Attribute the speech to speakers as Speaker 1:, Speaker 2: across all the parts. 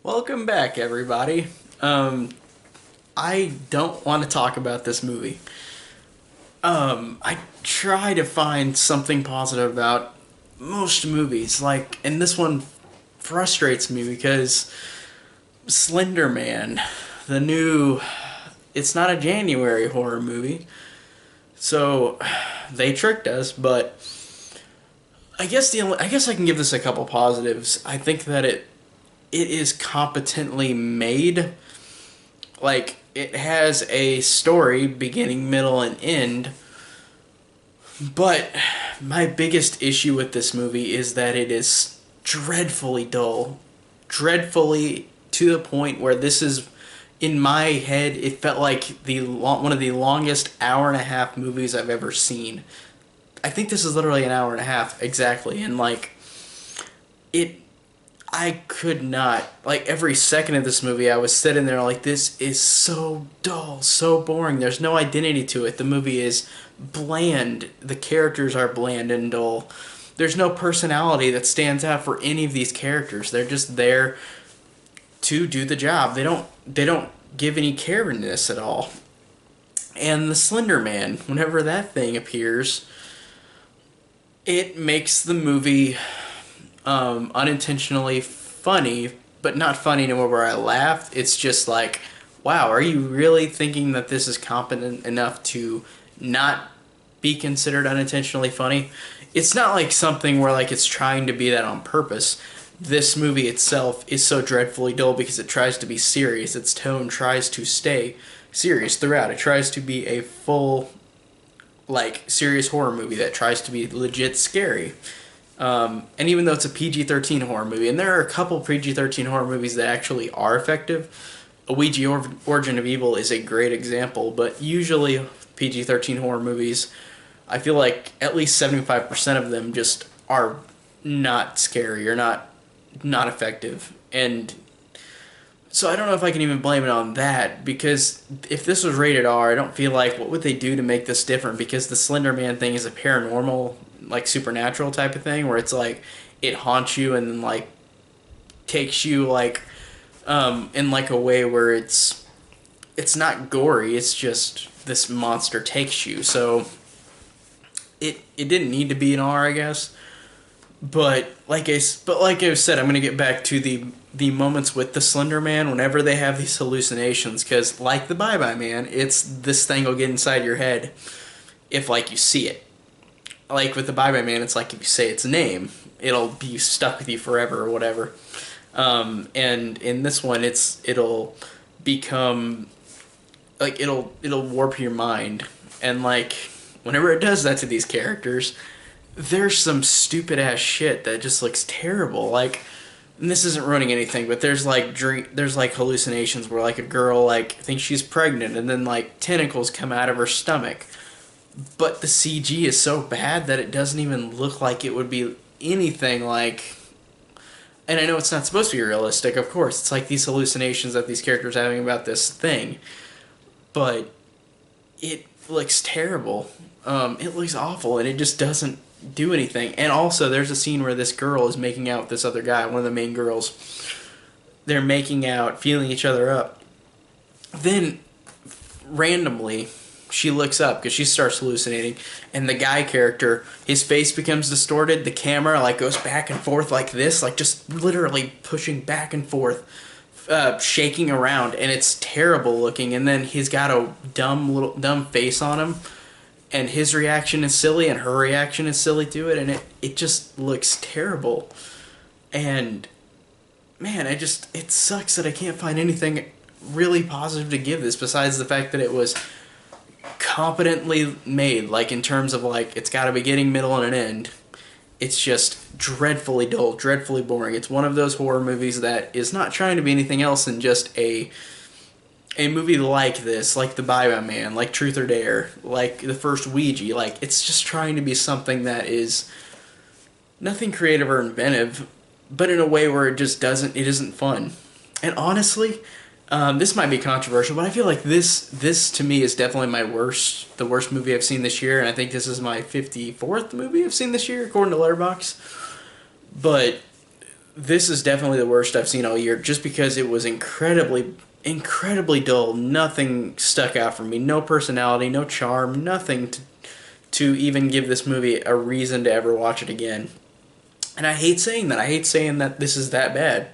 Speaker 1: Welcome back, everybody. I don't want to talk about this movie. I try to find something positive about most movies, and this one frustrates me because Slender Man, the new, it's not a January horror movie, so they tricked us. But I guess I can give this a couple positives. I think that it is competently made. Like, it has a story, beginning, middle, and end. But my biggest issue with this movie is that it is dreadfully dull. Dreadfully to the point where this is, in my head, it felt like one of the longest hour and a half movies I've ever seen. I think this is literally an hour and a half exactly, and it I could not, like, every second of this movie I was sitting there like, this is so dull, so boring. There's no identity to it. The movie is bland. The characters are bland and dull. There's no personality that stands out for any of these characters. They're just there to do the job. They don't give any care in this at all. And the Slender Man, whenever that thing appears, it makes the movie unintentionally funny, but not funny to where I laughed. It's just like, wow, are you really thinking that this is competent enough to not be considered unintentionally funny? It's not like something where like it's trying to be that on purpose. This movie itself is so dreadfully dull because it tries to be serious. Its tone tries to stay serious throughout. It tries to be a full, like, serious horror movie that tries to be legit scary. And even though it's a PG-13 horror movie, and there are a couple PG-13 horror movies that actually are effective, Origin of Evil is a great example, but usually PG-13 horror movies, I feel like at least 75% of them just are not scary or not effective. And so I don't know if I can even blame it on that, because if this was rated R, I don't feel like, what would they do to make this different? Because the Slender Man thing is a paranormal, like, supernatural type of thing, where it's like it haunts you and then like takes you, like, in like a way where it's not gory. It's just this monster takes you. So it didn't need to be an R, I guess. But like I said, I'm gonna get back to the moments with the Slender Man whenever they have these hallucinations, because like the Bye Bye Man, it's this thing will get inside your head if, like, you see it. Like with the Bye Bye Man, it's like if you say its name, it'll be stuck with you forever or whatever. And in this one, it'll become, like, it'll warp your mind, and like whenever it does that to these characters, there's some stupid ass shit that just looks terrible. Like, and this isn't ruining anything, but there's like hallucinations where like a girl like thinks she's pregnant, and then like tentacles come out of her stomach. But the CG is so bad that it doesn't even look like it would be anything like. And I know it's not supposed to be realistic, of course. It's like these hallucinations that these characters are having about this thing. But it looks terrible. It looks awful, and it just doesn't do anything. And also, there's a scene where this girl is making out with this other guy, one of the main girls. They're making out, feeling each other up. Then, randomly, she looks up because she starts hallucinating, and the guy character, his face becomes distorted. The camera like goes back and forth like this, like just literally pushing back and forth, shaking around, and it's terrible looking. And then he's got a dumb face on him, and his reaction is silly, and her reaction is silly to it, and it just looks terrible. And man, it sucks that I can't find anything really positive to give this besides the fact that it was competently made, like in terms of like it's got a beginning, middle, and an end. It's just dreadfully dull, dreadfully boring. It's one of those horror movies that is not trying to be anything else than just a movie like this, like The Bye Bye Man, like Truth or Dare, like the first Ouija. Like, it's just trying to be something that is nothing creative or inventive, but in a way where it isn't fun. And honestly, this might be controversial, but I feel like this to me is definitely the worst movie I've seen this year, and I think this is my 54th movie I've seen this year, according to Letterboxd. But this is definitely the worst I've seen all year, just because it was incredibly dull. Nothing stuck out for me. No personality, no charm, nothing to even give this movie a reason to ever watch it again. And I hate saying that. I hate saying that this is that bad,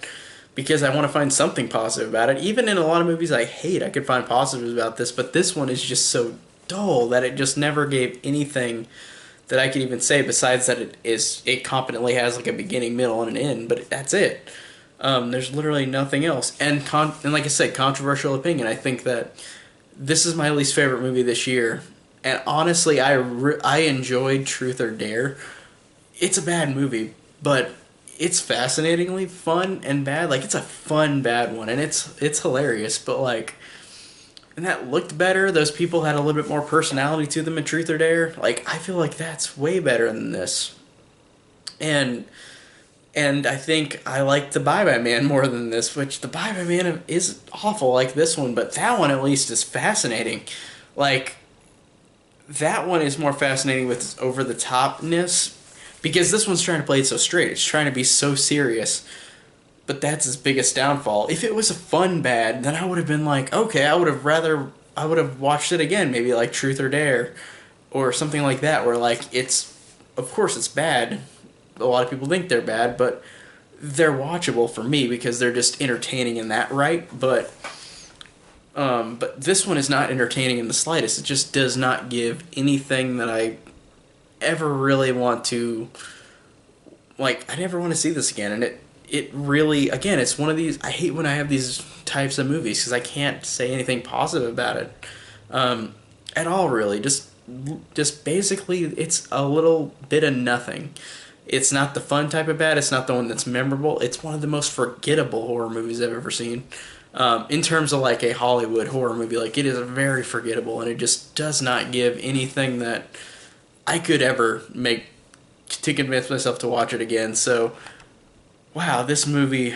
Speaker 1: because I want to find something positive about it. Even in a lot of movies I hate, I could find positives about this, but this one is just so dull that it just never gave anything that I could even say besides that it competently has like a beginning, middle, and an end, but that's it. There's literally nothing else. And like I said, controversial opinion. I think that this is my least favorite movie this year. And honestly, I enjoyed Truth or Dare. It's a bad movie, but it's fascinatingly fun and bad. Like, it's a fun bad one, and it's hilarious. But like, and that looked better. Those people had a little bit more personality to them in Truth or Dare. Like, I feel like that's way better than this. And I think I like the Bye Bye Man more than this, which the Bye Bye Man is awful like this one, but that one at least is fascinating. Like, that one is more fascinating with its over the topness, because this one's trying to play it so straight. It's trying to be so serious. But that's his biggest downfall. If it was a fun bad, then I would have been like, okay, I would have watched it again, maybe like Truth or Dare or something like that, where like of course it's bad. A lot of people think they're bad, but they're watchable for me because they're just entertaining in that right. But this one is not entertaining in the slightest. It just does not give anything that I ever really want to, like, I never want to see this again. And it really, again, it's one of these, I hate when I have these types of movies because I can't say anything positive about it at all, really. Just basically, it's a little bit of nothing. It's not the fun type of bad. It's not the one that's memorable. It's one of the most forgettable horror movies I've ever seen. In terms of like a Hollywood horror movie, like, it is very forgettable, and it just does not give anything that I could ever make to convince myself to watch it again. So, wow, this movie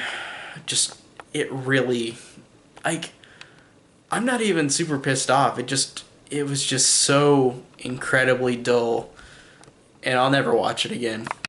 Speaker 1: just, it really, like, I'm not even super pissed off. It was just so incredibly dull, and I'll never watch it again.